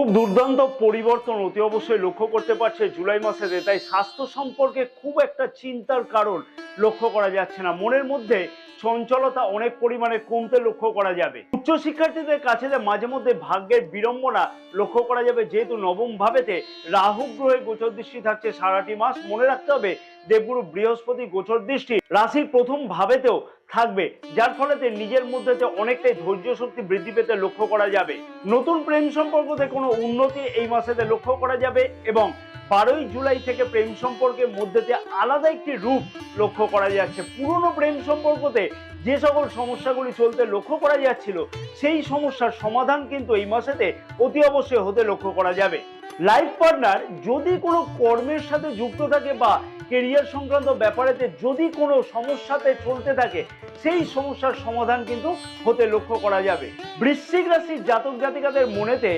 খুব দুর্দান্ত পরিবর্তন অতি অবশ্যই লক্ষ্য করতে পারছে জুলাই মাসেতে। তাই স্বাস্থ্য সম্পর্কে খুব একটা চিন্তার কারণ লক্ষ্য করা যাচ্ছে না। মনের মধ্যে চঞ্চলতা অনেক পরিমাণে কমতে লক্ষ্য করা যাবে। উচ্চশিক্ষার্থীদের কাছে মাঝে মধ্যে ভাগ্যের বিড়ম্বনা লক্ষ্য করা যাবে, যেহেতু নবম ভাবেতে রাহু গ্রহের গোচর দৃষ্টি থাকছে সারাটি মাস। মনে রাখতে হবে দেবগুরু বৃহস্পতি গোচর দৃষ্টি রাশির প্রথম ভাবেতেও থাকবে, যার ফলে নিজের মধ্যে অনেকটাই ধৈর্য শক্তি বৃদ্ধি পেতে লক্ষ্য করা যাবে। নতুন প্রেম সম্পর্কতে কোনো উন্নতি এই মাসেতে লক্ষ্য করা যাবে এবং 12ই জুলাই থেকে প্রেম সম্পর্কের মধ্যে আলাদা একটি রূপ লক্ষ্য করা যাচ্ছে। পুরনো প্রেম সম্পর্কতে যে সকল সমস্যাগুলি চলতে লক্ষ্য করা যাচ্ছিল, সেই সমস্যার সমাধান কিন্তু এই মাসেতে অতি অবশ্যই হতে লক্ষ্য করা যাবে। লাইফ পার্টনার যদি কোনো কর্মের সাথে যুক্ত থাকে বা কেরিয়ার সংক্রান্ত ব্যাপারেতে যদি কোনো সমস্যাতে চলতে থাকে, সেই সমস্যার সমাধান কিন্তু হতে লক্ষ্য করা যাবে। বৃশ্চিক রাশির জাতক জাতিকাদের মনেতে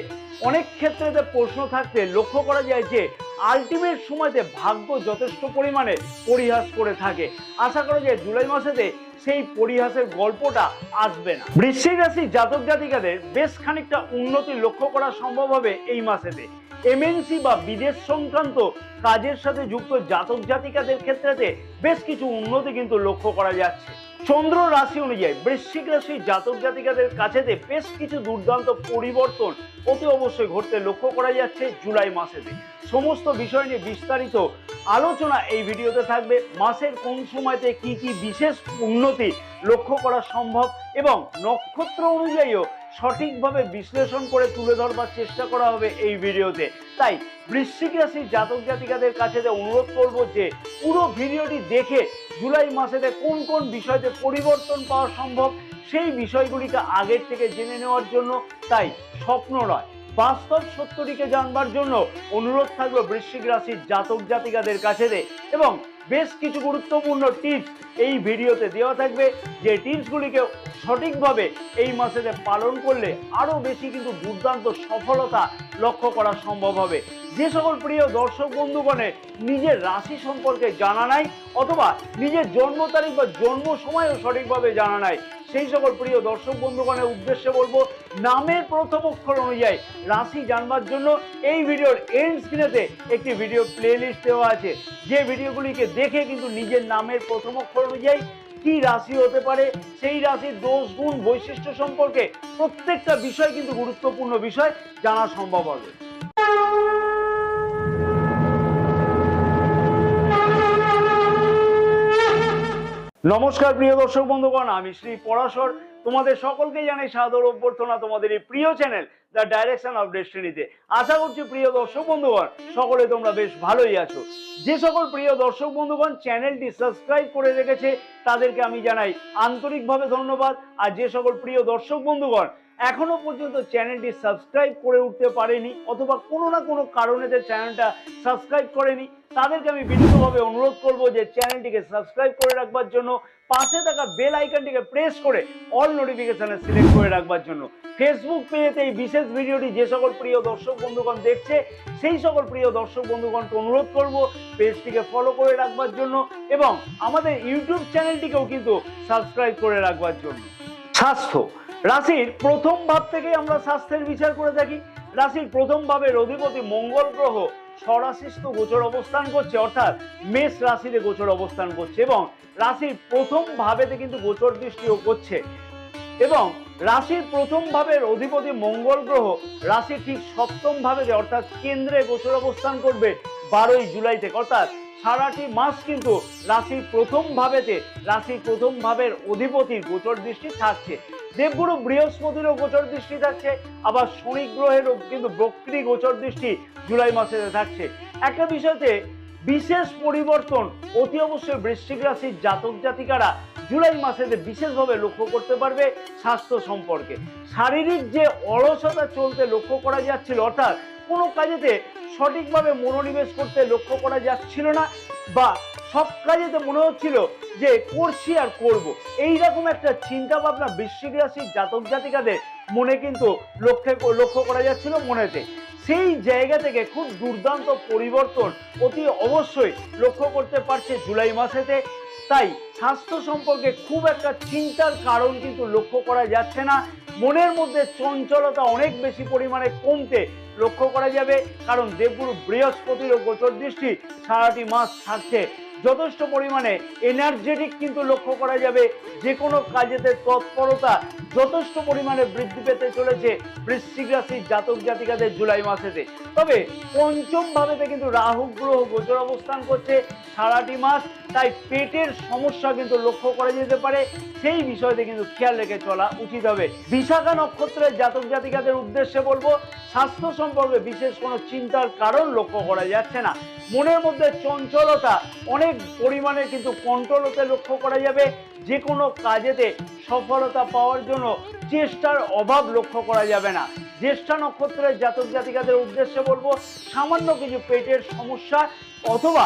অনেক ক্ষেত্রে প্রশ্ন থাকতে লক্ষ্য করা যায় যে আলটিমেট সময়তে ভাগ্য যথেষ্ট পরিমাণে পরিহাস করে থাকে। আশা করা যায় জুলাই মাসেতে সেই পরিহাসের গল্পটা আসবে না। বৃশ্চিক রাশির জাতক জাতিকাদের বেশ খানিকটা উন্নতি লক্ষ্য করা সম্ভব হবে এই মাসেতে। এমএনসি বা বিদেশ সংক্রান্ত কাজের সাথে যুক্ত জাতক জাতিকাদের ক্ষেত্রে বেশ কিছু উন্নতি কিন্তু লক্ষ্য করা যাচ্ছে। চন্দ্র রাশি অনুযায়ী বৃশ্চিক রাশির জাতক জাতিকাদের কাছে বেশ কিছু দুর্দান্ত পরিবর্তন অতি অবশ্যই ঘটতে লক্ষ্য করা যাচ্ছে জুলাই মাসেতে। সমস্ত বিষয় নিয়ে বিস্তারিত আলোচনা এই ভিডিওতে থাকবে। মাসের কোন সময়তে কি কি বিশেষ উন্নতি লক্ষ্য করা সম্ভব এবং নক্ষত্র অনুযায়ীও সঠিকভাবে বিশ্লেষণ করে তুলে ধরবার চেষ্টা করা হবে এই ভিডিওতে। তাই বৃশ্চিক রাশির জাতক জাতিকাদের কাছে অনুরোধ করব যে পুরো ভিডিওটি দেখে জুলাই মাসেতে কোন কোন বিষয়তে পরিবর্তন পাওয়া সম্ভব সেই বিষয়গুলিকে আগের থেকে জেনে নেওয়ার জন্য। তাই স্বপ্ন নয়, বাস্তব সত্যটিকে জানবার জন্য অনুরোধ থাকবে বৃশ্চিক রাশির জাতক জাতিকাদের কাছে। এবং বেশ কিছু গুরুত্বপূর্ণ টিপস এই ভিডিওতে দেওয়া থাকবে, যে টিপসগুলিকে সঠিকভাবে এই মাসেতে পালন করলে আরো বেশি কিন্তু দুর্দান্ত সফলতা লক্ষ্য করা সম্ভব হবে। যে সকল প্রিয় দর্শক বন্ধুগণের নিজের রাশি সম্পর্কে জানা নাই অথবা নিজের জন্ম তারিখ বা জন্ম সময়ও সঠিকভাবে জানা নাই, সেই সকল প্রিয় দর্শক বন্ধুগণের উদ্দেশ্যে বলবো নামের প্রথম অক্ষর অনুযায়ী রাশি জানবার জন্য এই ভিডিওর এন্ড স্ক্রিনেতে একটি ভিডিও প্লেলিস্ট দেওয়া আছে, যে ভিডিওগুলিকে দেখে কিন্তু নিজের নামের প্রথম অক্ষর অনুযায়ী কি রাশি হতে পারে, সেই রাশির দোষ গুণ বৈশিষ্ট্য সম্পর্কে প্রত্যেকটা বিষয় কিন্তু গুরুত্বপূর্ণ বিষয় জানা সম্ভব হবে। নমস্কার প্রিয় দর্শক বন্ধুগণ, আমি শ্রী পরাশর তোমাদের সকলকে জানাই সাদর অভ্যর্থনা তোমাদের এই প্রিয় চ্যানেল দ্য ডাইরেকশন অফ ডেস্টিনিতে। আশা করছি প্রিয় দর্শক বন্ধুগণ সকলে তোমরা বেশ ভালোই আছো। যে সকল প্রিয় দর্শক বন্ধুগণ চ্যানেলটি সাবস্ক্রাইব করে রেখেছে তাদেরকে আমি জানাই আন্তরিকভাবে ধন্যবাদ। আর যে সকল প্রিয় দর্শক বন্ধুগণ এখনো পর্যন্ত চ্যানেলটি সাবস্ক্রাইব করে উঠতে পারেনি অথবা কোনো না কোনো কারণে চ্যানেলটা সাবস্ক্রাইব করেনি, তাদেরকে আমি বিনীতভাবে অনুরোধ করব যে চ্যানেলটিকে সাবস্ক্রাইব করে রাখবার জন্য, পাশে থাকা বেল আইকনটিকে প্রেস করে অল নোটিফিকেশনে সিলেক্ট করে রাখবার জন্য। ফেসবুক পেজে এই বিশেষ ভিডিওটি যে সকল প্রিয় দর্শক বন্ধুগণ দেখছে সেই সকল প্রিয় দর্শক বন্ধুগণকে অনুরোধ করব পেজটিকে ফলো করে রাখবার জন্য এবং আমাদের ইউটিউব চ্যানেলটিকেও কিন্তু সাবস্ক্রাইব করে রাখবার জন্য। স্বাস্থ্য রাশির প্রথম ভাব থেকে আমরা স্বাস্থ্যের বিচার করে থাকি। রাশির প্রথম ভাবের অধিপতি মঙ্গল গ্রহ স্বরাশিস্থ গোচর অবস্থান করছে, অর্থাৎ মেষ রাশিতে গোচর অবস্থান করছে এবং রাশির প্রথম ভাবেতে কিন্তু গোচর দৃষ্টিও করছে। এবং রাশির প্রথম ভাবের অধিপতি মঙ্গল গ্রহ রাশির ঠিক সপ্তম ভাবে অর্থাৎ কেন্দ্রে গোচর অবস্থান করবে 12ই জুলাই থেকে, অর্থাৎ সারাটি মাস কিন্তু রাশির প্রথম ভাবের অধিপতির গোচর দৃষ্টি থাকছে। দেবগুরু বৃহস্পতিরও গোচর দৃষ্টি থাকছে, আবার শনি গ্রহেরও কিন্তু বক্রী গোচর দৃষ্টি জুলাই মাসে থাকছে। একটা বিষয়তে বিশেষ পরিবর্তন অতি অবশ্যই বৃশ্চিক রাশির জাতক জাতিকারা জুলাই মাসে বিশেষভাবে লক্ষ্য করতে পারবে স্বাস্থ্য সম্পর্কে। শারীরিক যে অলসতা চলতে লক্ষ্য করা যাচ্ছিল, অর্থাৎ কোনো কাজেতে সঠিকভাবে মনোনিবেশ করতে লক্ষ্য করা যাচ্ছিল না বা সব কাজেতে মনে হচ্ছিল যে করছি আর করব, এইরকম একটা চিন্তা ভাবনা বৃশ্চিক রাশির জাতক জাতিকাদের মনে কিন্তু লক্ষ্য করা যাচ্ছিল মনেতে। সেই জায়গা থেকে খুব দুর্দান্ত পরিবর্তন অতি অবশ্যই লক্ষ্য করতে পারছে জুলাই মাসেতে। তাই স্বাস্থ্য সম্পর্কে খুব একটা চিন্তার কারণ কিন্তু লক্ষ্য করা যাচ্ছে না। মনের মধ্যে চঞ্চলতা অনেক বেশি পরিমাণে কমতে লক্ষ্য করা যাবে, কারণ দেবগুরু বৃহস্পতিরও গোচর দৃষ্টি সারাটি মাস থাকছে। যথেষ্ট পরিমাণে এনার্জেটিক কিন্তু লক্ষ্য করা যাবে, যে কোনো কাজেতে তৎপরতা যথেষ্ট পরিমাণে বৃদ্ধি পেতে চলেছে বৃশ্চিক রাশির জাতক জাতিকাদের জুলাই মাসেতে। তবে পঞ্চম ভাবেতে কিন্তু রাহু গ্রহ গোচর অবস্থান করছে সারাটি মাস, তাই পেটের সমস্যা কিন্তু লক্ষ্য করা যেতে পারে, সেই বিষয়তে কিন্তু খেয়াল রেখে চলা উচিত হবে। বিশাখা নক্ষত্রের জাতক জাতিকাদের উদ্দেশ্যে বলবো, স্বাস্থ্য সম্পর্কে বিশেষ কোনো চিন্তার কারণ লক্ষ্য করা যাচ্ছে না। মনের মধ্যে চঞ্চলতা অনেক পরিমাণে কিন্তু কন্ট্রোল হতে লক্ষ্য করা যাবে। যে কোনো কাজেতে সফলতা পাওয়ার জন্য চেষ্টার অভাব লক্ষ্য করা যাবে না। জ্যেষ্ঠা নক্ষত্রের জাতক জাতিকাদের উদ্দেশ্যে বলবো, সামান্য কিছু পেটের সমস্যা অথবা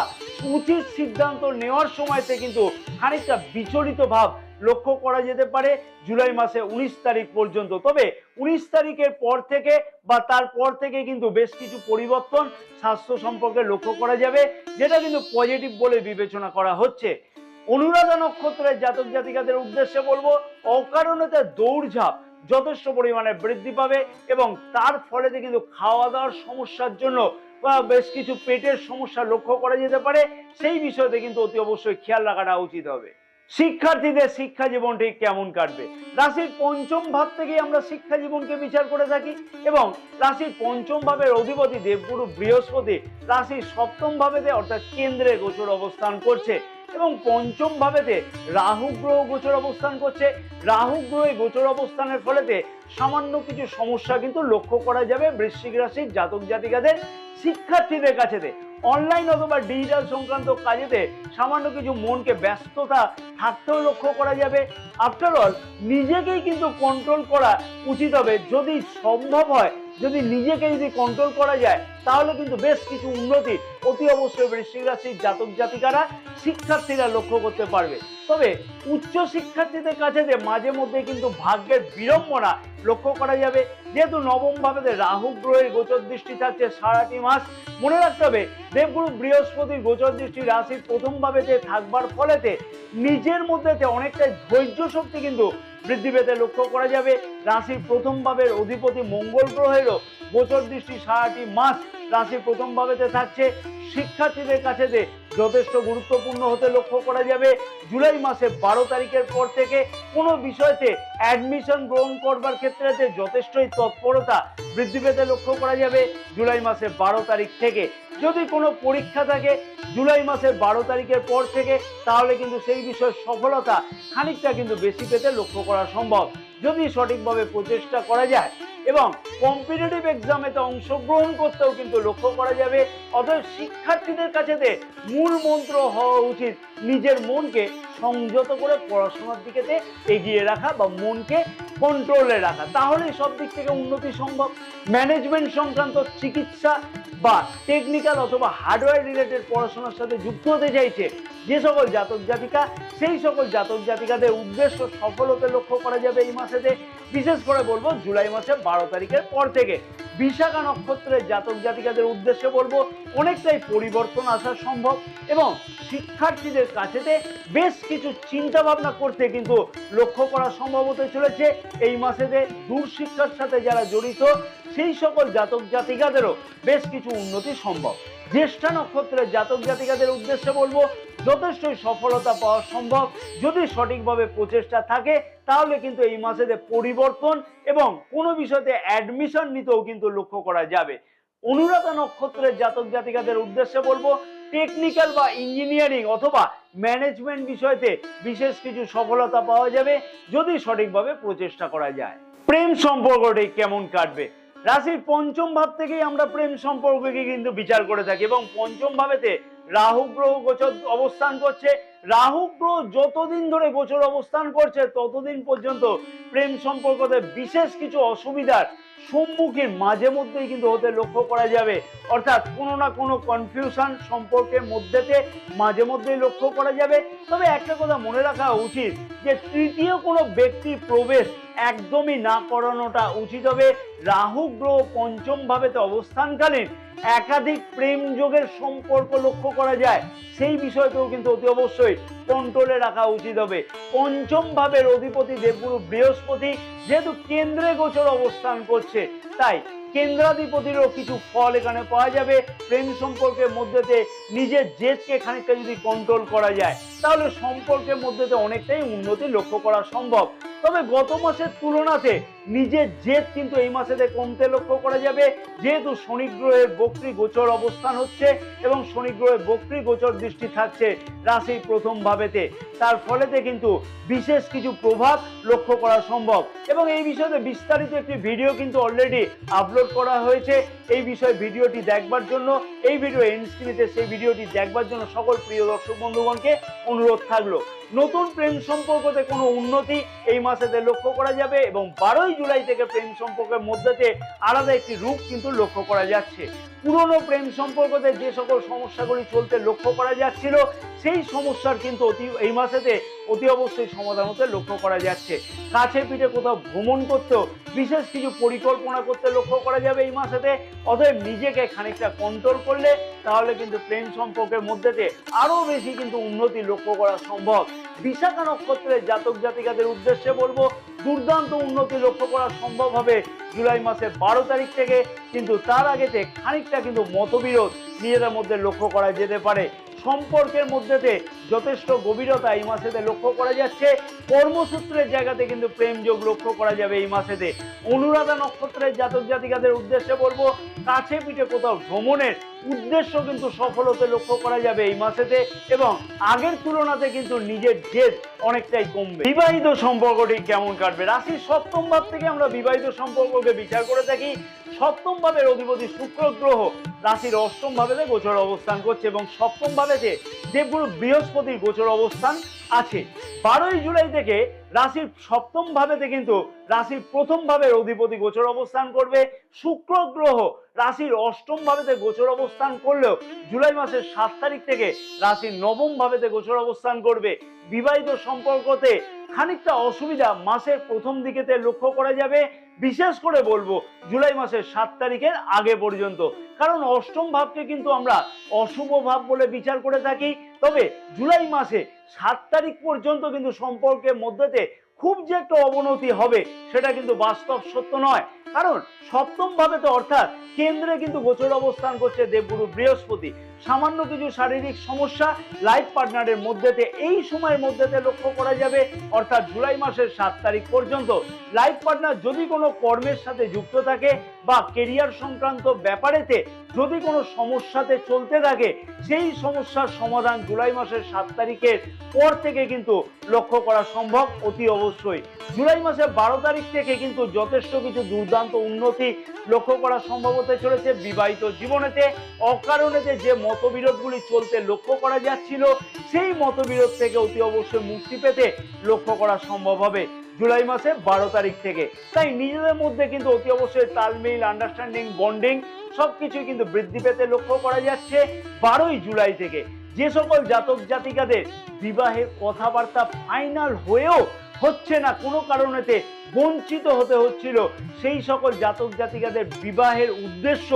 উচিত সিদ্ধান্ত নেওয়ার সময়তে কিন্তু খানিকটা বিচলিত ভাব লক্ষ্য করা যেতে পারে জুলাই মাসে 19 তারিখ পর্যন্ত। তবে 19 তারিখের পর থেকে বা তারপর থেকে কিন্তু বেশ কিছু পরিবর্তন স্বাস্থ্য সম্পর্কে লক্ষ্য করা যাবে, যেটা কিন্তু পজিটিভ বলে বিবেচনা করা হচ্ছে। অনুরাধা নক্ষত্রের জাতক জাতিকাদের উদ্দেশ্যে বলবো, অকারণেতে দৌড়ঝাঁপ যথেষ্ট পরিমাণে বৃদ্ধি পাবে এবং তার ফলে কিন্তু খাওয়া দাওয়ার সমস্যার জন্য বা বেশ কিছু পেটের সমস্যা লক্ষ্য করা যেতে পারে, সেই বিষয়তে কিন্তু অতি অবশ্যই খেয়াল রাখাটা উচিত হবে। শিক্ষার্থীদের শিক্ষা জীবন ঠিক কেমন কাটবে? রাশির পঞ্চম ভাব থেকেই আমরা শিক্ষা জীবনকে বিচার করে থাকি এবং রাশির পঞ্চম ভাবের অধিপতি দেবগুরু বৃহস্পতি রাশির সপ্তম ভাবেতে অর্থাৎ কেন্দ্রে গোচর অবস্থান করছে এবং পঞ্চম ভাবেতে রাহু গ্রহ গোচর অবস্থান করছে। রাহু গ্রহে গোচর অবস্থানের ফলেতে সামান্য কিছু সমস্যা কিন্তু লক্ষ্য করা যাবে বৃশ্চিক রাশির জাতক জাতিকাদের শিক্ষার্থীদের কাছেতে। অনলাইন অথবা ডিজিটাল সংক্রান্ত কাজেতে সামান্য কিছু মনকে ব্যস্ততা থাকতেও লক্ষ্য করা যাবে। আফটার অল নিজেকেই কিন্তু কন্ট্রোল করা উচিত হবে, যদি সম্ভব হয়, যদি নিজেকে যদি কন্ট্রোল করা যায় তাহলে কিন্তু বেশ কিছু উন্নতি অতি অবশ্যই বৃশ্চিক রাশির জাতক জাতিকারা শিক্ষার্থীরা লক্ষ্য করতে পারবে। তবে উচ্চ শিক্ষার্থীদের কাছে মাঝে মধ্যে কিন্তু ভাগ্যের বিড়ম্বনা লক্ষ্য করা যাবে, যেহেতু নবম ভাবেতে রাহু গ্রহের গোচর দৃষ্টি থাকছে সারাটি মাস। মনে রাখতে হবে, দেবগুরু বৃহস্পতির গোচর দৃষ্টি রাশির প্রথম ভাবেতে থাকবার ফলেতে নিজের মধ্যে অনেকটাই ধৈর্য শক্তি কিন্তু বৃদ্ধি পেতে লক্ষ্য করা যাবে। রাশির প্রথম ভাবের অধিপতি মঙ্গল গ্রহেরও গোচর দৃষ্টি সারাটি মাস রাশির প্রথম ভাবেতে থাকছে। শিক্ষার্থীদের কাছে যথেষ্ট গুরুত্বপূর্ণ হতে লক্ষ্য করা যাবে। জুলাই মাসে 12 তারিখের পর থেকে কোনো বিষয়তে অ্যাডমিশন গ্রহণ করবার ক্ষেত্রে যথেষ্টই তৎপরতা বৃদ্ধি পেতে লক্ষ্য করা যাবে জুলাই মাসে 12 তারিখ থেকে। যদি কোনো পরীক্ষা থাকে জুলাই মাসের 12 তারিখের পর থেকে, তাহলে কিন্তু সেই বিষয়ে সফলতা খানিকটা কিন্তু বেশি পেতে লক্ষ্য করা সম্ভব যদি সঠিকভাবে প্রচেষ্টা করা যায় এবং কম্পিটিটিভ এক্সামেতে অংশগ্রহণ করতেও কিন্তু লক্ষ্য করা যাবে। অতএব শিক্ষার্থীদের কাছে মূল মন্ত্র হওয়া উচিত নিজের মনকে সংযত করে পড়াশোনার দিকে এগিয়ে রাখা বা মনকে কন্ট্রোলে রাখা, তাহলেই সব দিক থেকে উন্নতি সম্ভব। ম্যানেজমেন্ট সংক্রান্ত চিকিৎসা বা টেকনিক্যাল অথবা হার্ডওয়্যার রিলেটেড পড়াশোনার সাথে যুক্ত হতে চাইছে যে সকল জাতক জাতিকা, সেই সকল জাতক জাতিকাদের উদ্দেশ্য সফল হতে লক্ষ্য করা যাবে এই মাসেতে। বিশেষ করে বলবো জুলাই মাসে 12 তারিখের পর থেকে। বিশাখা নক্ষত্রের জাতক জাতিকাদের উদ্দেশ্যে বলবো, অনেকটাই পরিবর্তন আসা সম্ভব এবং শিক্ষার্থীদের কাছেতে বেশ কিছু চিন্তা ভাবনা করতে কিন্তু লক্ষ্য করা সম্ভব হতে চলেছে এই মাসেতে। দূর শিক্ষার সাথে যারা জড়িত সেই সকল জাতক জাতিকাদেরও বেশ কিছু উন্নতি সম্ভব। জ্যেষ্ঠা নক্ষত্রের জাতক জাতিকাদের উদ্দেশ্যে বলবো, যথেষ্টই সফলতা পাওয়া সম্ভব যদি সঠিকভাবে প্রচেষ্টা থাকে, তাহলে কিন্তু এই মাসেতে পরিবর্তন এবং কোনো বিষয়তে অ্যাডমিশন নিতেও কিন্তু লক্ষ্য করা যাবে। অনুরাধা নক্ষত্রের জাতক জাতিকাদের উদ্দেশ্যে বলবো, টেকনিক্যাল বা ইঞ্জিনিয়ারিং অথবা ম্যানেজমেন্ট বিষয়তে বিশেষ কিছু সফলতা পাওয়া যাবে যদি সঠিকভাবে প্রচেষ্টা করা যায়। প্রেম সম্পর্কটি কেমন কাটবে? রাশির পঞ্চম ভাব থেকেই আমরা প্রেম সম্পর্ককে কিন্তু বিচার করে থাকি এবং পঞ্চম ভাবেতে রাহু গ্রহ গোচর অবস্থান করছে। রাহু গ্রহ যতদিন ধরে গোচর অবস্থান করছে ততদিন পর্যন্ত প্রেম সম্পর্কতে বিশেষ কিছু অসুবিধার সম্মুখীন মাঝে মধ্যেই কিন্তু হতে লক্ষ্য করা যাবে, অর্থাৎ কোনো না কোনো কনফিউশন সম্পর্কের মধ্যেতে মাঝে মধ্যেই লক্ষ্য করা যাবে। তবে একটা কথা মনে রাখা উচিত যে তৃতীয় কোনো ব্যক্তির প্রবেশ একদমই না করানোটা উচিত হবে। রাহু গ্রহ পঞ্চম ভাবেতে অবস্থানকালীন একাধিক প্রেম যোগের সম্পর্ক লক্ষ্য করা যায়, সেই বিষয়টাও কিন্তু অতি অবশ্যই কন্ট্রোলে রাখা উচিত হবে। পঞ্চম ভাবের অধিপতি দেবগুরু বৃহস্পতি যেহেতু কেন্দ্রে গোচর অবস্থান করছে, তাই কেন্দ্রাধিপতিরও কিছু ফল এখানে পাওয়া যাবে। প্রেম সম্পর্কের মধ্যেতে নিজের জেদকে খানিকটা যদি কন্ট্রোল করা যায়, তাহলে সম্পর্কের মধ্যেতে অনেকটাই উন্নতি লক্ষ্য করা সম্ভব। তবে গত মাসের তুলনাতে নিজের জেদ কিন্তু এই মাসেতে কমতে লক্ষ্য করা যাবে, যেহেতু শনি গ্রহের বক্রী গোচর অবস্থান হচ্ছে এবং শনি গ্রহের বক্রী গোচর দৃষ্টি থাকছে রাশির প্রথম ভাবেতে। তার ফলেতে কিন্তু বিশেষ কিছু প্রভাব লক্ষ্য করা সম্ভব এবং এই বিষয়ে বিস্তারিত একটি ভিডিও কিন্তু অলরেডি আপলোড করা হয়েছে। এই বিষয়ে ভিডিওটি দেখবার জন্য, এই ভিডিও এন্ড স্ক্রিনে সেই ভিডিওটি দেখবার জন্য সকল প্রিয় দর্শক বন্ধুগণকে অনুরোধ থাকলো। নতুন প্রেম সম্পর্কতে কোনো উন্নতি এই মাসেতে লক্ষ্য করা যাবে এবং 12ই জুলাই থেকে প্রেম সম্পর্কের মধ্যেতে আলাদা একটি রূপ কিন্তু লক্ষ্য করা যাচ্ছে। পুরনো প্রেম সম্পর্কতে যে সকল সমস্যাগুলি চলতে লক্ষ্য করা যাচ্ছিল, সেই সমস্যার কিন্তু এই মাসেতে অতি অবশ্যই সমাধান হতে লক্ষ্য করা যাচ্ছে। কাছে পিঠে কোথাও ভ্রমণ করতেও বিশেষ কিছু পরিকল্পনা করতে লক্ষ্য করা যাবে এই মাসেতে। অতএব নিজেকে খানিকটা কন্ট্রোল করলে তাহলে কিন্তু প্রেম সম্পর্কের মধ্যেতে আরো বেশি কিন্তু উন্নতি লক্ষ্য করা সম্ভব। বিশাখা নক্ষত্রের জাতক জাতিকাদের উদ্দেশ্যে বলবো, দুর্দান্ত উন্নতি লক্ষ্য করা সম্ভব হবে জুলাই মাসের 12 তারিখ থেকে, কিন্তু তার আগেতে খানিকটা কিন্তু মতবিরোধ নিজেদের মধ্যে লক্ষ্য করা যেতে পারে। সম্পর্কের মধ্যেতে যথেষ্ট গভীরতা এই মাসেতে লক্ষ্য করা যাচ্ছে। কর্মসূত্রের জায়গাতে কিন্তু প্রেম যোগ লক্ষ্য করা যাবে এই মাসেতে। অনুরাধা নক্ষত্রের জাতক জাতিকাদের উদ্দেশ্যে বলবো, কাছে পিঠে কোথাও ভ্রমণের উদ্দেশ্য কিন্তু সফল হতে লক্ষ্য করা যাবে এই মাসেতে এবং আগের তুলনাতে কিন্তু নিজের জেদ অনেকটাই কমবে। বিবাহিত সম্পর্কটি কেমন কাটবে? রাশির সপ্তম ভাব থেকে আমরা বিবাহিত সম্পর্ককে বিচার করে থাকি। সপ্তম ভাবের অধিপতি শুক্র গ্রহ রাশির অষ্টম ভাবেতে গোচর অবস্থান করছে এবং সপ্তম ভাবেতে দেবগুরু বৃহস্পতির গোচর অবস্থান আছে। 12ই জুলাই থেকে রাশির সপ্তম ভাবেতে কিন্তু রাশির প্রথম ভাবের অধিপতি গোচর অবস্থান করবে। শুক্র গ্রহ রাশির অষ্টম ভাবেতে গোচর অবস্থান করলেও জুলাই মাসের 7 তারিখ থেকে রাশির নবম ভাবেতে গোচর অবস্থান করবে। বিবাহিত সম্পর্কতে খানিকটা অসুবিধা মাসের প্রথম দিকেতে লক্ষ্য করা যাবে, বিশেষ করে বলবো জুলাই মাসের 7 তারিখের আগে পর্যন্ত, কারণ অষ্টম ভাবকে কিন্তু আমরা অশুভ ভাব বলে বিচার করে থাকি। তবে জুলাই মাসে 7 তারিখ পর্যন্ত কিন্তু সম্পর্কের মধ্যেতে খুব যে একটা অবনতি হবে সেটা কিন্তু বাস্তব সত্য নয়, কারণ সপ্তম ভাবেতে অর্থাৎ কেন্দ্রে কিন্তু গোচর অবস্থান করছে দেবগুরু বৃহস্পতি। সামান্য কিছু শারীরিক সমস্যা লাইফ পার্টনারের মধ্যেতে এই সময়ের মধ্যেতে লক্ষ্য করা যাবে, অর্থাৎ জুলাই মাসের 7 তারিখ পর্যন্ত লাইফ পার্টনার যদি কোনো কর্মের সাথে যুক্ত থাকে বা কেরিয়ার সংক্রান্ত ব্যাপারেতে যদি কোনো সমস্যাতে চলতে থাকে, সেই সমস্যার সমাধান জুলাই মাসের 7 তারিখের পর থেকে কিন্তু লক্ষ্য করা সম্ভব অতি অবশ্যই। জুলাই মাসের 12 তারিখ থেকে কিন্তু যথেষ্ট কিছু দুর্দান্ত উন্নতি লক্ষ্য করা সম্ভব হতে চলেছে বিবাহিত জীবনেতে। অকারণেতে যে মতবিরোধগুলি চলতে লক্ষ্য করা যাচ্ছিল, সেই মতবিরোধ থেকে অতি অবশ্যই মুক্তি পেতে লক্ষ্য করা সম্ভব হবে জুলাই মাসের 12 তারিখ থেকে। তাই নিজেদের মধ্যে কিন্তু অতি অবশ্যই তালমিল, আন্ডারস্ট্যান্ডিং, বন্ডিং সবকিছুই কিন্তু বৃদ্ধি পেতে লক্ষ্য করা যাচ্ছে 12ই জুলাই থেকে। যে সকল জাতক জাতিকাদের বিবাহের কথাবার্তা ফাইনাল হয়েও হচ্ছে না, কোনো কারণেতে বঞ্চিত হতে হচ্ছিল, সেই সকল জাতক জাতিকাদের বিবাহের উদ্দেশ্য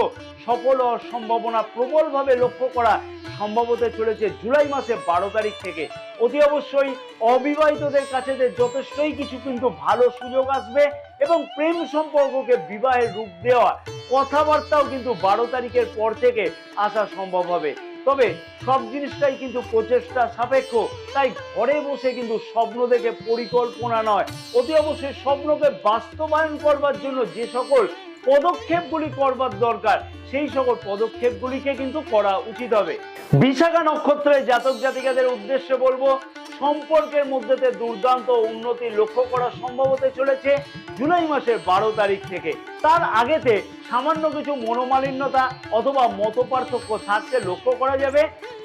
সফল হওয়ার সম্ভাবনা প্রবলভাবে লক্ষ্য করা সম্ভব হতে চলেছে জুলাই মাসে 12 তারিখ থেকে। অতি অবশ্যই অবিবাহিতদের কাছে যথেষ্টই কিছু কিন্তু ভালো সুযোগ আসবে এবং প্রেম সম্পর্ককে বিবাহের রূপ দেওয়া কথাবার্তাও কিন্তু 12 তারিখের পর থেকে আসা সম্ভব হবে। তবে সব জিনিসটাই কিন্তু প্রচেষ্টা সাপেক্ষ, তাই ঘরে বসে কিন্তু স্বপ্ন দেখে পরিকল্পনা নয়, অতি অবশ্যই স্বপ্নকে বাস্তবায়ন করবার জন্য যে সকল পদক্ষেপগুলি করবার দরকার, সেই সকল পদক্ষেপগুলিকে কিন্তু করা উচিত হবে। বিশাখা নক্ষত্রের জাতক জাতিকাদের উদ্দেশ্যে বলবো, সম্পর্কের মধ্যে দুর্দান্ত উন্নতি লক্ষ্য করা সম্ভব হতে চলেছে জুলাই মাসের 12 তারিখ থেকে। তার আগেতে সামান্য কিছু মনোমালিন্যতা অথবা মতপার্থক্য থাকতে লক্ষ্য করা যাবে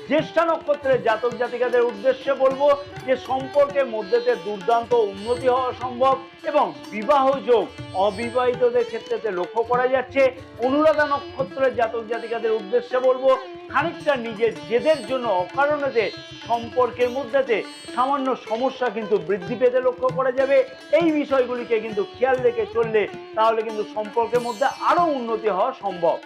জ্যেষ্ঠা নক্ষত্রের জাতক জাতিকাদের উদ্দেশ্যে বলবো যে সম্পর্কের মধ্যেতে দুর্দান্ত উন্নতি হওয়া সম্ভব এবং বিবাহ যোগ অবিবাহিতদের ক্ষেত্রে লক্ষ্য করা যাচ্ছে। অনুরাধা নক্ষত্রের জাতক জাতিকাদের উদ্দেশ্যে বলবো খানিকটা নিজের জেদের জন্য অকারণেতে সম্পর্কের মধ্যেতে সামান্য সমস্যা কিন্তু বৃদ্ধি পেতে লক্ষ্য করা যাবে। এই বিষয়গুলিকে কিন্তু খেয়াল রেখে চললে তাহলে কিন্তু সম্পর্কের মধ্যে আরো উন্নতি হওয়া সম্ভব।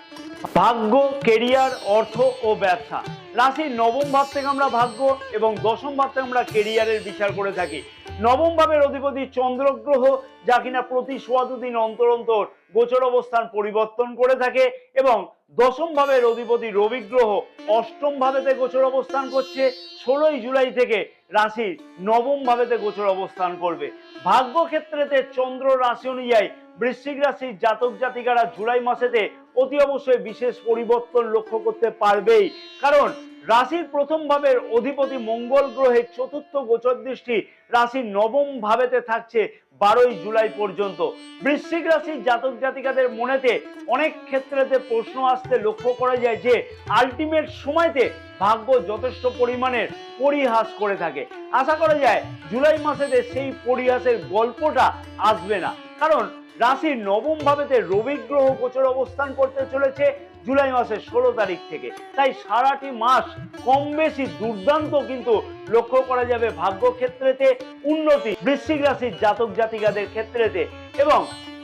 ভাগ্য, কেরিয়ার, অর্থ ও ব্যবসা। রাশির নবম ভাব থেকে আমরা ভাগ্য এবং দশম ভাব থেকে আমরা কেরিয়ারের বিচার করে থাকি। নবম ভাবের অধিপতি চন্দ্র গ্রহ, যা কিনা প্রতি ১৪ দিন অন্তর অন্তর গোচর অবস্থান পরিবর্তন করে থাকে, এবং দশম ভাবের অধিপতি রবি গ্রহ অষ্টম ভাবেতে গোচর অবস্থান করছে। ১৬ই জুলাই থেকে রাশির নবম ভাবেতে গোচর অবস্থান করবে। ভাগ্য ক্ষেত্রেতে চন্দ্র রাশি অনুযায়ী বৃশ্চিক রাশির জাতক জাতিকারা জুলাই মাসেতে অতি অবশ্যই বিশেষ পরিবর্তন লক্ষ্য করতে পারবেই, কারণ রাশির প্রথম ভাবের অধিপতি মঙ্গল গ্রহের চতুর্থ গোচর দৃষ্টি রাশির নবম ভাবেতে থাকছে 12ই জুলাই পর্যন্ত। বৃশ্চিক রাশির জাতক জাতিকাদের মনেতে অনেক ক্ষেত্রেতে প্রশ্ন আসতে লক্ষ্য করা যায় যে আলটিমেট সময়তে ভাগ্য যথেষ্ট পরিমাণের পরিহাস করে থাকে। আশা করা যায় জুলাই মাসেতে সেই পরিহাসের গল্পটা আসবে না, কারণ রাশির নবম ভাবেতে রবি গ্রহ গোচর অবস্থান করতে চলেছে জুলাই মাসের 16 তারিখ থেকে। তাই সারাটি মাস কম বেশি দুর্দান্ত কিন্তু লক্ষ্য করা যাবে ভাগ্য ক্ষেত্রেতে উন্নতি বৃশ্চিক রাশির জাতক জাতিকাদের ক্ষেত্রেতে। এবং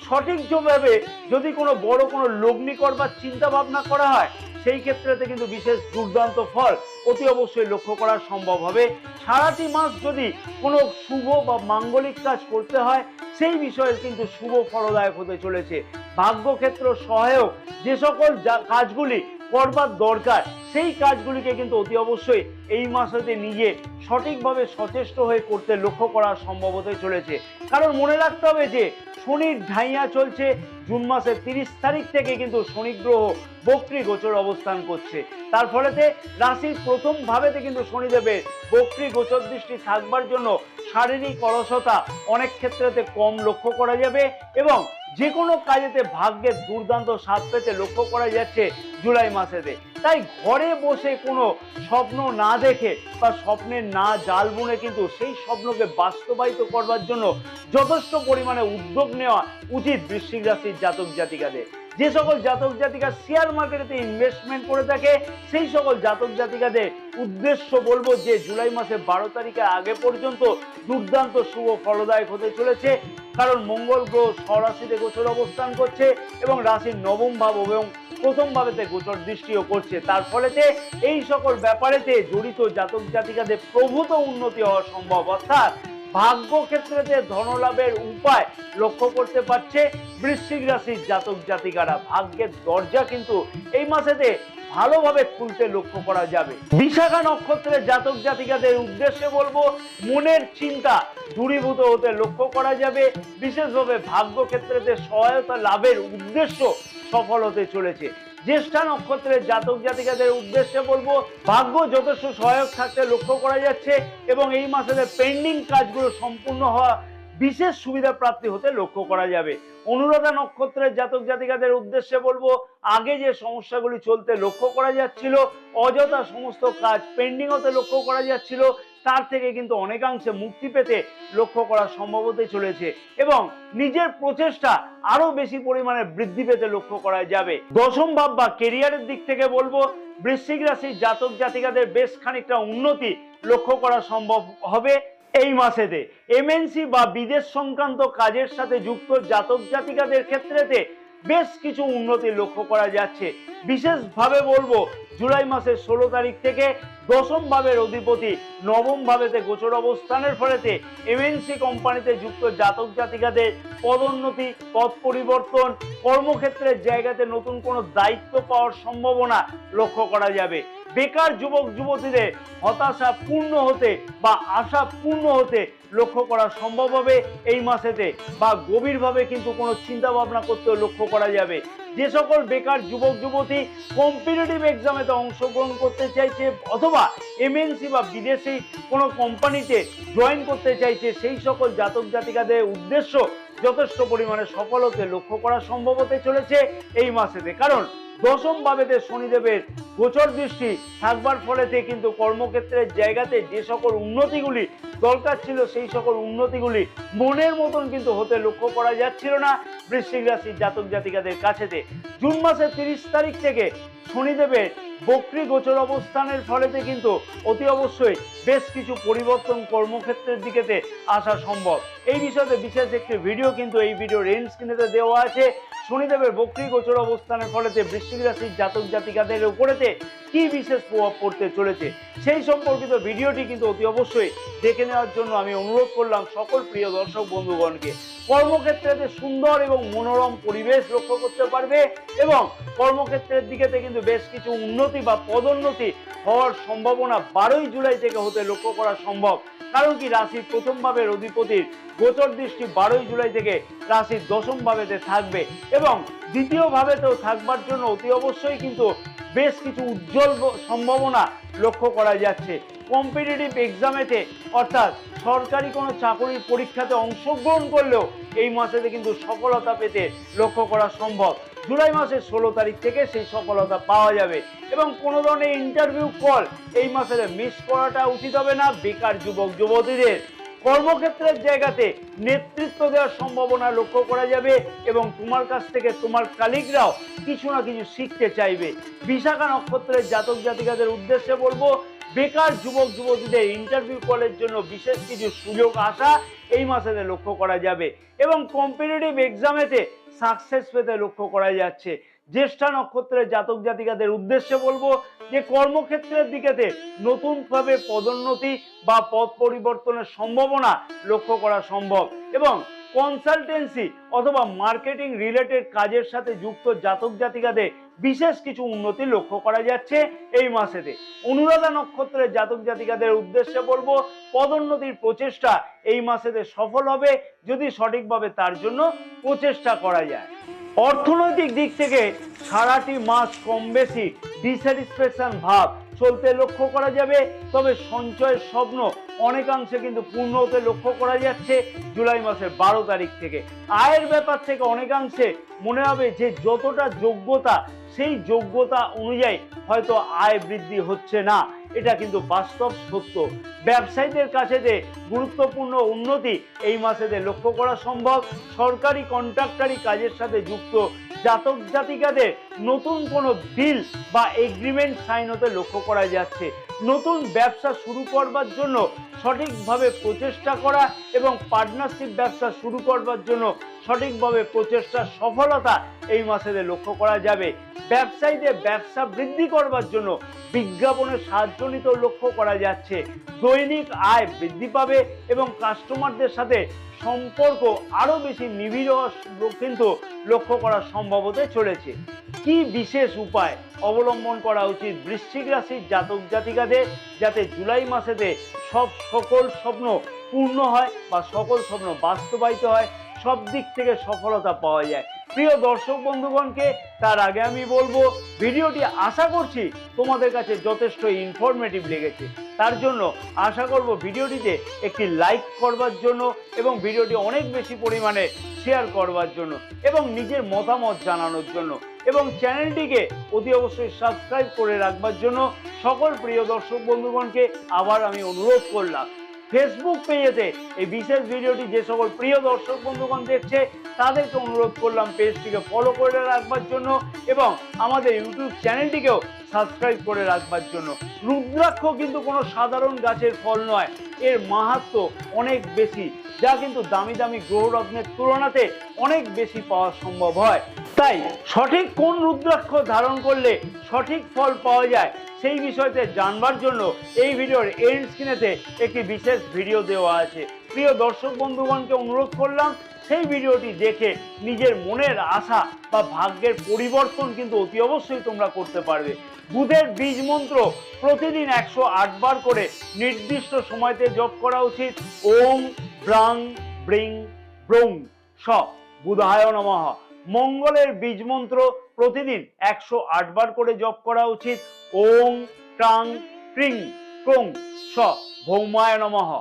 সঠিকভাবে যদি কোনো বড় কোনো লগ্নি করবার চিন্তা ভাবনা করা হয় সেই ক্ষেত্রেতে কিন্তু বিশেষ দুর্দান্ত ফল অতি অবশ্যই লক্ষ্য করা সম্ভব হবে। সারাটি মাস যদি কোনো শুভ বা মাঙ্গলিক কাজ করতে হয় সেই বিষয়ে কিন্তু শুভ ফলদায়ক হতে চলেছে। ভাগ্যক্ষেত্র সহায়ক যে সকল কাজগুলি করবার দরকার সেই কাজগুলিকে কিন্তু অতি অবশ্যই এই মাসেতে নিজে সঠিকভাবে সচেষ্ট হয়ে করতে লক্ষ্য করা সম্ভব হতে চলেছে। কারণ মনে রাখতে হবে যে শনির ঢাইয়া চলছে। জুন মাসের 30 তারিখ থেকে কিন্তু শনি গ্রহ বক্রী গোচর অবস্থান করছে। তার ফলেতে রাশির প্রথম ভাবেতে কিন্তু শনিদেবের বক্রী গোচর দৃষ্টি থাকবার জন্য শারীরিক অলসতা অনেক ক্ষেত্রেতে কম লক্ষ্য করা যাবে এবং যে কোনো কাজেতে ভাগ্যের দুর্দান্ত স্বাদ পেতে লক্ষ্য করা যাচ্ছে জুলাই মাসেতে। তাই ঘরে বসে কোনো স্বপ্ন না দেখে বা স্বপ্নের না জাল বুনে কিন্তু সেই স্বপ্নকে বাস্তবায়িত করবার জন্য যথেষ্ট পরিমাণে উদ্যোগ নেওয়া উচিত বৃশ্চিক রাশির জাতক জাতিকাদের। যে সকল জাতক জাতিকা শেয়ার মার্কেটেতে ইনভেস্টমেন্ট করে থাকে সেই সকল জাতক জাতিকাদের উদ্দেশ্য বলবো যে জুলাই মাসের 12 তারিখের আগে পর্যন্ত দুর্দান্ত শুভ ফলদায়ক হতে চলেছে, কারণ মঙ্গল গ্রহ স্বরাশিতে গোচর অবস্থান করছে এবং রাশির নবম ভাব এবং প্রথম ভাবেতে গোচর দৃষ্টিও করছে। তার ফলেতে এই সকল ব্যাপারেতে জড়িত জাতক জাতিকাদের প্রভূত উন্নতি হওয়া সম্ভব, অর্থাৎ ভাগ্য ক্ষেত্রেতে ধনলাভের উপায় লক্ষ্য করতে পারছে বৃশ্চিক রাশির জাতক জাতিকারা। ভাগ্যের দরজা কিন্তু এই মাসেতে ভালোভাবে খুলতে লক্ষ্য করা যাবে। বিশাখা নক্ষত্রের জাতক জাতিকাদের উদ্দেশ্যে বলবো মনের চিন্তা দূরীভূত হতে লক্ষ্য করা যাবে। বিশেষভাবে ভাগ্য ক্ষেত্রেতে সহায়তা লাভের উদ্দেশ্য সফল হতে চলেছে। জ্যেষ্ঠা নক্ষত্রের জাতক জাতিকাদের উদ্দেশ্যে বলবো ভাগ্য যথেষ্ট সহায়ক থাকতে লক্ষ্য করা যাচ্ছে এবং এই মাসেতে পেন্ডিং কাজগুলো সম্পূর্ণ হওয়া বিশেষ সুবিধা প্রাপ্তি হতে লক্ষ্য করা যাবে। অনুরাধা নক্ষত্রের জাতক জাতিকাদের উদ্দেশ্যে বলবো আগে যে সমস্যাগুলি চলতে লক্ষ্য করা যাচ্ছিল, অযথা সমস্ত কাজ পেন্ডিং হতে লক্ষ্য করা যাচ্ছিল, তার থেকে কিন্তু অনেকাংশে মুক্তি পেতে লক্ষ্য করা সম্ভব হতে চলেছে এবং নিজের প্রচেষ্টা আরো বেশি পরিমাণে বৃদ্ধি পেতে লক্ষ্য করা যাবে। দশম ভাব বা কেরিয়ারের দিক থেকে বলবো বৃশ্চিক রাশির জাতক জাতিকাদের বেশ খানিকটা উন্নতি লক্ষ্য করা সম্ভব হবে এই মাসেতে। এমএনসি বা বিদেশ সংক্রান্ত কাজের সাথে যুক্ত জাতক জাতিকাদের ক্ষেত্রেতে বেশ কিছু উন্নতি লক্ষ্য করা যাচ্ছে। বিশেষভাবে বলবো জুলাই মাসের 16 তারিখ থেকে দশম ভাবের অধিপতি নবম ভাবেতে গোচর অবস্থানের ফলেতে এমএনসি কোম্পানিতে যুক্ত জাতক জাতিকাদের পদোন্নতি, পদ পরিবর্তন, কর্মক্ষেত্রের জায়গাতে নতুন কোনো দায়িত্ব পাওয়ার সম্ভাবনা লক্ষ্য করা যাবে। বেকার যুবক যুবতীদের হতাশা পূর্ণ হতে বা আশা পূর্ণ হতে লক্ষ্য করা সম্ভব হবে এই মাসেতে, বা গভীরভাবে কিন্তু কোনো চিন্তা ভাবনা করতেও লক্ষ্য করা যাবে। যে সকল বেকার যুবক যুবতী কম্পিটিটিভ এক্সামেতে অংশগ্রহণ করতে চাইছে অথবা এমএনসি বা বিদেশি কোনো কোম্পানিতে জয়েন করতে চাইছে সেই সকল জাতক জাতিকাদের উদ্দেশ্য যথেষ্ট পরিমাণে সফল হতে লক্ষ্য করা সম্ভব হতে চলেছে এই মাসেতে। কারণ দশম ভাবেতে শনিদেবের গোচর দৃষ্টি থাকবার ফলেতে কিন্তু কর্মক্ষেত্রের জায়গাতে যে সকল উন্নতিগুলি দরকার ছিল সেই সকল উন্নতিগুলি মনের মতন কিন্তু হতে লক্ষ্য করা যাচ্ছিল না বৃশ্চিক রাশির জাতক জাতিকাদের কাছেতে। জুন মাসের 30 তারিখ থেকে শনিদেবের বক্রী গোচর অবস্থানের ফলেতে কিন্তু অতি অবশ্যই বেশ কিছু পরিবর্তন কর্মক্ষেত্রের দিকেতে আসা সম্ভব। এই বিষয়ে বিশেষ একটি ভিডিও কিন্তু এই ভিডিওর এন্ড স্ক্রিনেতে দেওয়া আছে। শনিদেবের বক্রী গোচর অবস্থানের ফলেতে বৃশ্চিক রাশির জাতক জাতিকাদের উপরেতে কি বিশেষ প্রভাব পড়তে চলেছে সেই সম্পর্কিত ভিডিওটি কিন্তু অতি অবশ্যই দেখে নেওয়ার জন্য আমি অনুরোধ করলাম সকল প্রিয় দর্শক বন্ধুগণকে। কর্মক্ষেত্রে সুন্দর এবং মনোরম পরিবেশ লক্ষ্য করতে পারবে এবং কর্মক্ষেত্রের দিকেতে কিন্তু বেশ কিছু উন্নতি বা পদোন্নতি হওয়ার সম্ভাবনা 12 জুলাই থেকে হতে লক্ষ্য করা সম্ভব। কারণ কি রাশির প্রথম ভাবের অধিপতির গোচর দৃষ্টি 12 জুলাই থেকে রাশির দশম ভাবেতে থাকবে এবং দ্বিতীয় ভাবেতেও থাকবার জন্য অতি অবশ্যই কিন্তু বেশ কিছু উজ্জ্বল সম্ভাবনা লক্ষ্য করা যাচ্ছে। কম্পিটিটিভ এক্সামেতে অর্থাৎ সরকারি কোনো চাকরির পরীক্ষাতে অংশগ্রহণ করলেও এই মাসেতে কিন্তু সফলতা পেতে লক্ষ্য করা সম্ভব। জুলাই মাসের 16 তারিখ থেকে সেই সফলতা পাওয়া যাবে এবং কোনো ধরনের ইন্টারভিউ কল এই মাসে মিস করাটা উচিত হবে না বেকার যুবক যুবতীদের। কর্মক্ষেত্রের জায়গাতে নেতৃত্ব দেওয়ার সম্ভাবনা লক্ষ্য করা যাবে এবং তোমার কাছ থেকে তোমার কালিগরাও কিছু না কিছু শিখতে চাইবে। বিশাখা নক্ষত্রের জাতক জাতিকাদের উদ্দেশ্যে বলবো, বেকার যুবক যুবতীদের ইন্টারভিউ কলের জন্য বিশেষ কিছু সুযোগ আসা এই মাসেতে লক্ষ্য করা যাবে এবং কম্পিটিটিভ এক্সামেতে সাকসেস পেতে লক্ষ্য করা যাচ্ছে। জ্যেষ্ঠা নক্ষত্রের জাতক জাতিকাদের উদ্দেশ্যে বলবো যে কর্মক্ষেত্রের দিকেতে নতুনভাবে পদোন্নতি বা পদ পরিবর্তনের সম্ভাবনা লক্ষ্য করা সম্ভব এবং কনসালটেন্সি অথবা মার্কেটিং রিলেটেড কাজের সাথে যুক্ত জাতক জাতিকাদের বিশেষ কিছু উন্নতি লক্ষ্য করা যাচ্ছে এই মাসেতে। অনুরাধা নক্ষত্রের জাতক জাতিকাদের উদ্দেশ্যে বলবো পদোন্নতির প্রচেষ্টা এই মাসেতে সফল হবে যদি সঠিকভাবে তার জন্য প্রচেষ্টা করা যায়। অর্থনৈতিক দিক থেকে সারাটি মাস কম বেশি ডিস্যাটিসফ্যাকশন ভাব চলতে লক্ষ্য করা যাবে, তবে সঞ্চয়ের স্বপ্ন অনেকাংশে কিন্তু পূর্ণ হতে লক্ষ্য করা যাচ্ছে জুলাই মাসের 12 তারিখ থেকে। আয়ের ব্যাপার থেকে অনেকাংশে মনে হবে যে যতটা যোগ্যতা সেই যোগ্যতা অনুযায়ী হয়তো আয় বৃদ্ধি হচ্ছে না, এটা কিন্তু বাস্তব সত্য। ব্যবসায়ীদের কাছে যে গুরুত্বপূর্ণ উন্নতি এই মাসেতে লক্ষ্য করা সম্ভব। সরকারি কন্ট্রাক্টারি কাজের সাথে যুক্ত জাতক জাতিকাদের নতুন কোনো ডিল বা এগ্রিমেন্ট সাইন হতে লক্ষ্য করা যাচ্ছে। নতুন ব্যবসা শুরু করবার জন্য সঠিকভাবে প্রচেষ্টা করা এবং পার্টনারশিপ ব্যবসা শুরু করবার জন্য সঠিকভাবে প্রচেষ্টার সফলতা এই মাসেতে লক্ষ্য করা যাবে। ব্যবসায়ীদের ব্যবসা বৃদ্ধি করবার জন্য বিজ্ঞাপনের সাহায্য নিতে লক্ষ্য করা যাচ্ছে। দৈনিক আয় বৃদ্ধি পাবে এবং কাস্টমারদের সাথে সম্পর্ক আরো বেশি নিবিড় কিন্তু লক্ষ্য করা সম্ভব হতে চলেছে। কি বিশেষ উপায় অবলম্বন করা উচিত বৃশ্চিক রাশির জাতক জাতিকাদের যাতে জুলাই মাসেতে সকল স্বপ্ন পূর্ণ হয় বা সকল স্বপ্ন বাস্তবায়িত হয়, সব দিক থেকে সফলতা পাওয়া যায়? প্রিয় দর্শক বন্ধুগণকে তার আগে আমি বলবো ভিডিওটি আশা করছি তোমাদের কাছে যথেষ্ট ইনফরমেটিভ লেগেছে। তার জন্য আশা করব ভিডিওটিতে একটি লাইক করবার জন্য এবং ভিডিওটি অনেক বেশি পরিমাণে শেয়ার করবার জন্য এবং নিজের মতামত জানানোর জন্য এবং চ্যানেলটিকে অতি অবশ্যই সাবস্ক্রাইব করে রাখবার জন্য সকল প্রিয় দর্শক বন্ধুগণকে আবার আমি অনুরোধ করলাম। ফেসবুক পেজেতে এই বিশেষ ভিডিওটি যে সকল প্রিয় দর্শক বন্ধুগণ দেখছে তাদেরকে অনুরোধ করলাম পেজটিকে ফলো করে রাখবার জন্য এবং আমাদের ইউটিউব চ্যানেলটিকেও সাবস্ক্রাইব করে রাখবার জন্য। রুদ্রাক্ষ কিন্তু কোনো সাধারণ গাছের ফল নয়, এর মাহাত্ম্য অনেক বেশি, যা কিন্তু দামি দামি গ্রহরত্নের তুলনাতে অনেক বেশি পাওয়া সম্ভব হয়। তাই সঠিক কোন রুদ্রাক্ষ ধারণ করলে সঠিক ফল পাওয়া যায় সেই বিষয়তে জানবার জন্য এই ভিডিওর এন্ড স্ক্রিনেতে একটি বিশেষ ভিডিও দেওয়া আছে। প্রিয় দর্শক বন্ধুগণকে অনুরোধ করলাম সেই ভিডিওটি দেখে নিজের মনের আশা বা ভাগ্যের পরিবর্তন কিন্তু অতি অবশ্যই তোমরা করতে পারবে। বুধের বীজ মন্ত্র প্রতিদিন 108 বার করে নির্দিষ্ট সময়তে জপ করা উচিত। ওম ব্রাং ব্রিং ব্রং স বুধায় নমঃ। মঙ্গলের বীজ মন্ত্র প্রতিদিন 108 বার করে জপ করা উচিত। ওম ট্রাং ক্রিং ক্রং স ভৌমায় নমঃ।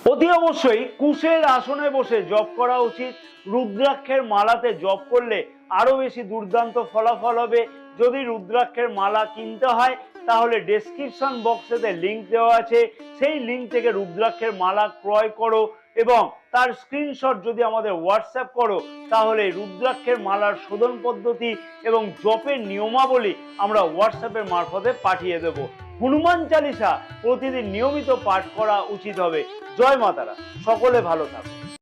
অতি অবশ্যই কুশের আসনে বসে জপ করা উচিত। রুদ্রাক্ষের মালাতে জপ করলে আরো বেশি দুর্দান্ত ফলাফল হবে। যদি রুদ্রাক্ষের মালা কিনতে হয় তাহলে ডেসক্রিপশন বক্সেতে লিংক দেওয়া আছে, সেই লিংক থেকে রুদ্রাক্ষের মালা ক্রয় করো এবং তার স্ক্রিনশট যদি আমাদের হোয়াটসঅ্যাপ করো তাহলে রুদ্রাক্ষের মালার শোধন পদ্ধতি এবং জপের নিয়মাবলী আমরা হোয়াটসঅ্যাপের মারফতে পাঠিয়ে দেব। হনুমান চালিসা প্রতিদিন নিয়মিত পাঠ করা উচিত হবে। জয় মাতারা, সকলে ভালো থাকুন।